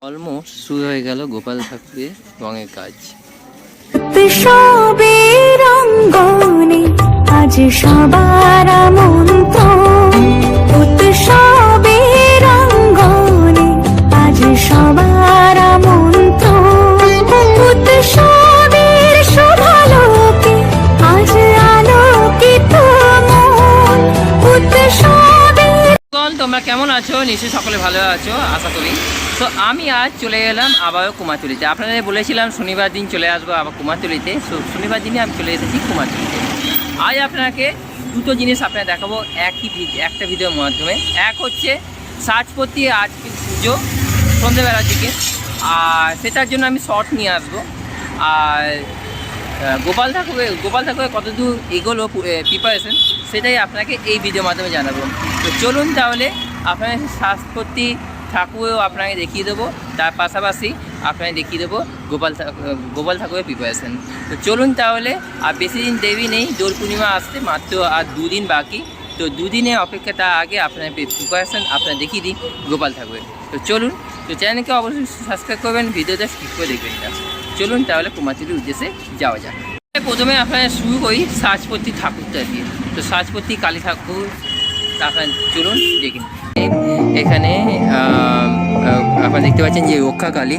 Almost শুরু হয়ে গেল গোপাল ঠাকুরের রঙের কাজ। উৎসবের রঙ্গনে আজ সবার আমন্ত্রণ, উৎসবের রঙ্গনে আজ সবার আমন্ত্রণ, উৎসবের শোভালোকে আজ আলোকিত মন, উৎসবের। তোমরা কেমন আছো? নিশ্চয়ই সকলে ভালো আছো আশা করি। তো আমি আজ চলে গেলাম আবারও কুমারটুলিতে। আপনাদের বলেছিলাম শনিবার দিন চলে আসবো আবার কুমারটুলিতে। শনিবার দিনে আমি চলে এসেছি কুমারটুলিতে। আজ আপনাকে দুটো জিনিস আপনাকে দেখাবো একটা ভিডিওর মাধ্যমে। এক হচ্ছে সাজপতি আজ পুজো সন্ধ্যেবেলার দিকে, আর সেটার জন্য আমি শর্ট নিয়ে আসবো। আর গোপাল ঠাকুরের কতদূর এগোলো প্রিপারেশন সেটাই আপনাকে এই ভিডিওর মাধ্যমে জানাবো। তো চলুন তাহলে আপনার সাজপতি ঠাকুরও আপনাকে দেখিয়ে দেবো, তার পাশাপাশি আপনাকে দেখিয়ে দেবো গোপাল ঠাকুরের প্রিপারেশন। তো চলুন তাহলে, আর বেশি দিন দেরি নেই, দোল পূর্ণিমা আসতে মাত্র আর দুদিন বাকি। তো দুদিনের অপেক্ষা, তার আগে আপনার প্রিপারেশন আপনার দেখিয়ে দিই গোপাল ঠাকুরের। তো চলুন, তো চ্যানেলকে অবশ্যই সাবস্ক্রাইব করবেন, ভিডিওটা স্কিপ করে দেখবেন না। চলুন তাহলে কুমারটুলির উদ্দেশ্যে যাওয়া যাক। প্রথমে আপনারা শুরু করি সাজপতি ঠাকুরটা দিয়ে। তো সাজপতি কালী ঠাকুর আপনার চলুন দেখুন। এখানে আপনারা দেখতে পাচ্ছেন যে রক্ষা কালী,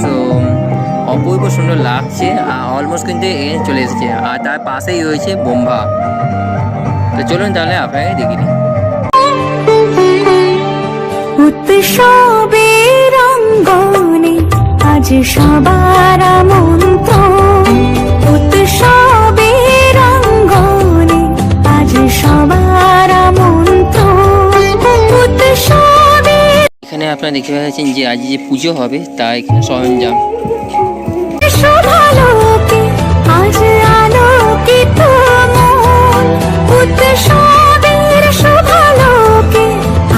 সো অপূর্ব সুন্দর লাগছে, অলমোস্ট কিন্তু এখানে চলে এসেছে। আর তার পাশেই রয়েছে বোম্বা। তো চলুন তাহলে আপনাকে দেখে নিই। উৎসবের রঙ্গনে আজ সবার আমন্ত্রণ, উৎসবের রঙ্গনে আজ সবার আমন্ত্রণ, উৎসবের। এখানে আপনারা দেখতে পাচ্ছেন যে আজ যে পুজো হবে তার এখানে সরঞ্জাম। শোভালোকে আজ আলোকিত মন, উৎসবের শোভালোকে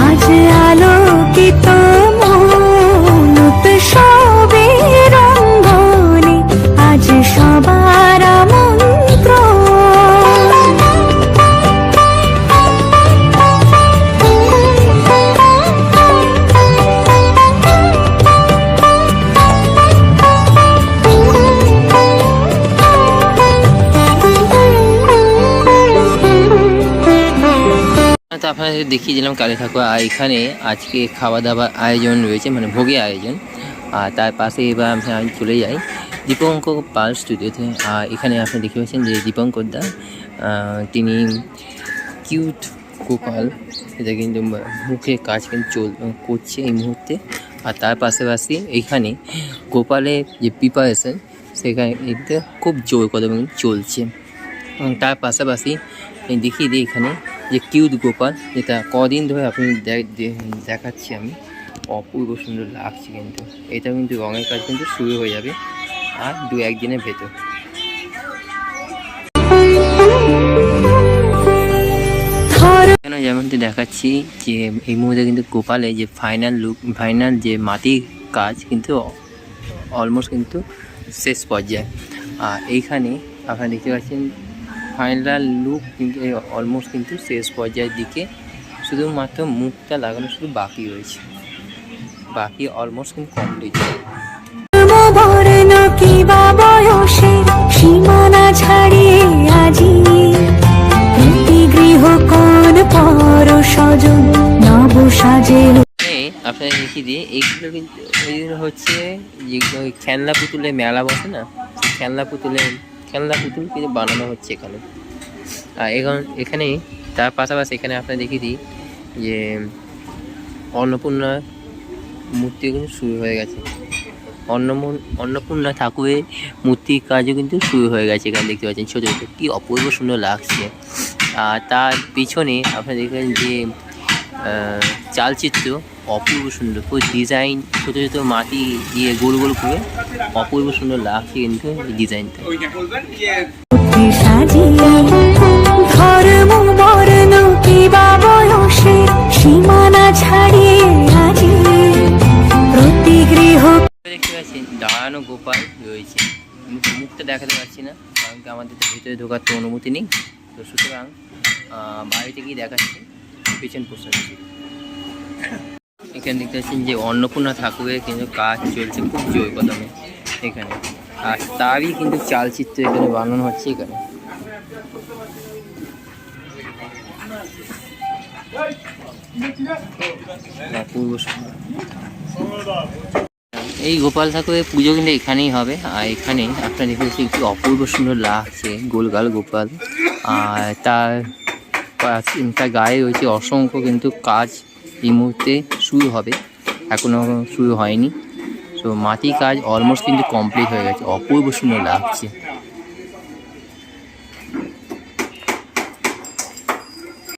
আজ আলোকিত মন, উৎসবের রঙ্গনে আজ সবার আমন্ত্রণ। তো আপনাদের দেখিয়ে দিলাম কালী ঠাকুর। আর এখানে আজকে খাওয়া দাওয়ার আয়োজন রয়েছে, মানে ভোগের আয়োজন। আর তার পাশে এবার আমি চলে যাই দীপঙ্কর পাল স্টুডিওতে। আর এখানে আপনি দেখতে পাচ্ছেন যে দীপঙ্কর দা, তিনি কিউট গোপাল, এটা কিন্তু মুখে কাজ কিন্তু করছে এই মুহূর্তে। আর তার পাশাপাশি এইখানে গোপালের যে প্রিপারেশন সেখানে খুব জোর কদমে কিন্তু চলছে। এবং তার পাশাপাশি দেখিয়ে দিই এখানে যে কিউট গোপাল, যেটা কদিন ধরে আপনি দেখাচ্ছি আমি, অপূর্ব সুন্দর লাগছে। কিন্তু এটা কিন্তু রঙের কাজ কিন্তু শুরু হয়ে যাবে আর দু একদিনের ভেতর। কেন যেমনটি দেখাচ্ছি যে এই মুহূর্তে কিন্তু গোপালে যে ফাইনাল যে মাটির কাজ কিন্তু অলমোস্ট কিন্তু শেষ পর্যায়ে। আর এইখানে আপনারা দেখতে পাচ্ছেন ফাইনাল লুক কিন্তু অলমোস্ট কিন্তু শেষ পর্যায়ের দিকে, শুধুমাত্র মুখটা লাগানো শুধু বাকি রয়েছে, বাকি অলমোস্ট কিন্তু কমপ্লিট। সীমানা ছাড়িয়ে আজি গৃহ কোন পর স্বজন নব সাজে। আপনারা দেখিয়ে দিয়ে এইগুলো কিন্তু হচ্ছে যেগুলো খেলনা পুতুলের মেলা বসে না, খেলনা পুতুল কিন্তু বানানো হচ্ছে এখানে। আর এখানে তার পাশাপাশি এখানে আপনারা দেখিয়ে দিই যে অন্নপূর্ণা মূর্তি কিন্তু শুরু হয়ে গেছে। অন্নপূর্ণা ঠাকুরের মূর্তির কাজও কিন্তু শুরু হয়ে গেছে। এখানে দেখতে পাচ্ছেন ছোটো ছোটো, কী অপূর্ব সুন্দর লাগছে। আর তার পিছনে আপনারা দেখবেন যে চালচিত্র অপূর্ব সুন্দর, পুরো ডিজাইন ছোটো ছোটো মাটি দিয়ে গোল গোল করে অপূর্ব সুন্দর লাগছে কিন্তু এই ডিজাইনটা। ধর্ম বর্ণ কিবা বয়সে সীমানা ছাড়িয়ে আজি প্রতি গৃহ। দেখতে পাচ্ছেন দাঁড়ানো গোপাল রয়েছে, মুখটা দেখাতে পারছি না কারণ কি আমাদের তো ভিতরে ঢোকার তো অনুমতি নেই। তো সুতরাং বাড়িতে গিয়ে দেখাচ্ছি পেছন পোস্টার। এখানে দেখতে পাচ্ছেন যে অন্নপূর্ণা ঠাকুরের কিন্তু কাজ চলছে খুব জোর কদমে এখানে, আর তারই কিন্তু চালচিত্র এখানে বানানো হচ্ছে এখানে। অপূর্ব সুন্দর। এই গোপাল ঠাকুরের পুজো কিন্তু এখানেই হবে, আর এখানে আপনার দেখে কি অপূর্ব সুন্দর লাগছে গোলগাল গোপাল, আর তার গায়ে রয়েছে অসংখ্য কিন্তু কাজ এই মুহূর্তে শুরু হবে, এখনো শুরু হয়নি। তো মাটির কাজ অলমোস্ট কিন্তু কমপ্লিট হয়ে গেছে, অপূর্ব সুন্দর লাগছে।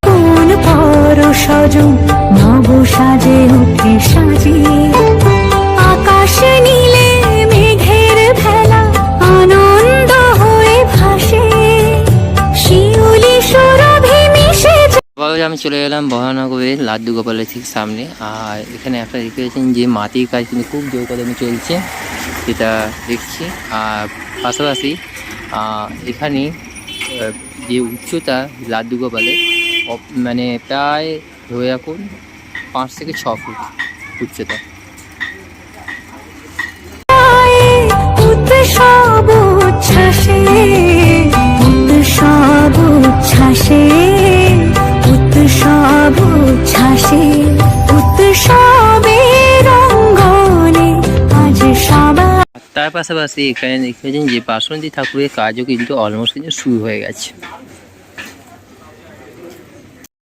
কোন পরশজন নব সাজে উঠে সাজিয়ে আকাশে নীলে মেঘের ভেলা আনন্দ হয়ে ভাসে শিউলি সুরভি মিশে আবার আমি চলে গেলাম বহনগরের লাড্ডু গোপালের ঠিক সামনে, আর এখানে আপনারা দেখতে পাচ্ছেন যে মাটির কাজ কিন্তু খুব জোর কদমে চলছে, যেটা দেখছি। আর পাশাপাশি এখানে যে উচ্চতা লাড্ডু গোপালের মানে প্রায় ধরে রাখুন 5 থেকে 6 ফুট উচ্চতা। উৎসব উচ্ছ্বাসে উৎসব উচ্ছ্বাসে উৎসব উচ্ছ্বাসে উৎসবের রঙ্গনে আজ সবাই। তার পাশাপাশি এখানে দেখতে পাচ্ছেন যে বাসন্তী ঠাকুরের কাজও কিন্তু অলমোস্ট কিন্তু শুরু হয়ে গেছে,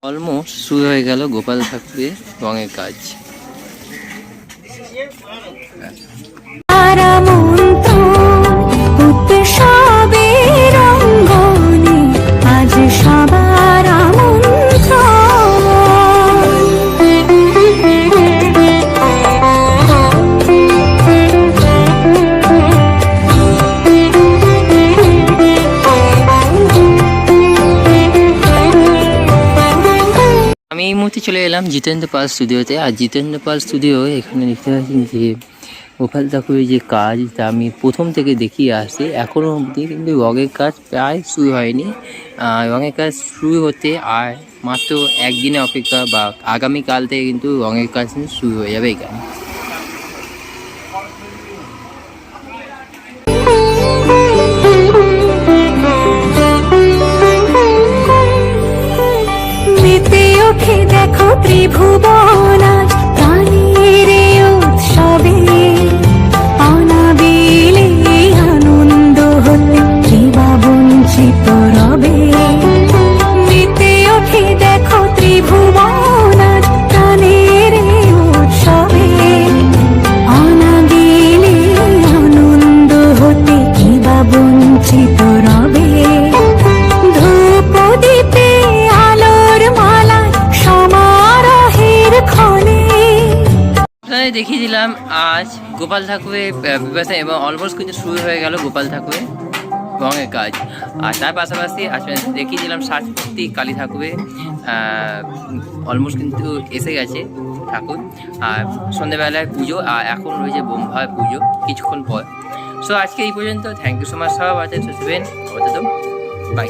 অলমোস্ট শুরু হয়ে গেল গোপাল ঠাকুরের রঙের কাজ। উৎসবের রঙ্গনে আজ সবার আমি এই মুহূর্তে চলে এলাম জিতেন্দ্র পাল স্টুডিওতে, আর জিতেন্দ্র পাল স্টুডিও এখানে দেখতে পাচ্ছেন যে গোপাল ঠাকুরের যে কাজ তা আমি প্রথম থেকে দেখিয়ে আসছি, এখনও অবধি কিন্তু রঙের কাজ প্রায় শুরু হয়নি। রঙের কাজ শুরু হতে আর মাত্র একদিনে অপেক্ষা, বা আগামীকাল থেকে কিন্তু রঙের কাজ শুরু হয়ে যাবে এখানে। দেখো ত্রিভুবন আজ প্রাণীর উৎসবে অনাবিলে আনন্দ হতে কিবা বঞ্চিত রবে। মেতে ওঠে দেখো ত্রিভুবন আজ প্রাণীর উৎসবে অনাবিলে আনন্দ হতে কিবা বঞ্চিত রবে। ধূপ দীপে আলোর মালা সমারোহের ক্ষণে। আপনাদের দেখিয়ে দিলাম আজ গোপাল ঠাকুরের বিবেচনা, এবং অলমোস্ট কিন্তু শুরু হয়ে গেল গোপাল ঠাকুরের রঙের কাজ। আর তার পাশাপাশি দেখিয়ে দিলাম সাতটি কালী ঠাকুরের অলমোস্ট কিন্তু এসে গেছে ঠাকুর, আর সন্ধ্যেবেলায় পুজো, আর এখন রয়েছে বোম্বার পুজো কিছুক্ষণ পর। সো আজকে এই পর্যন্ত, থ্যাংক ইউ সো মাচ, সব আছে সুস্থ থাকবেন, বাই।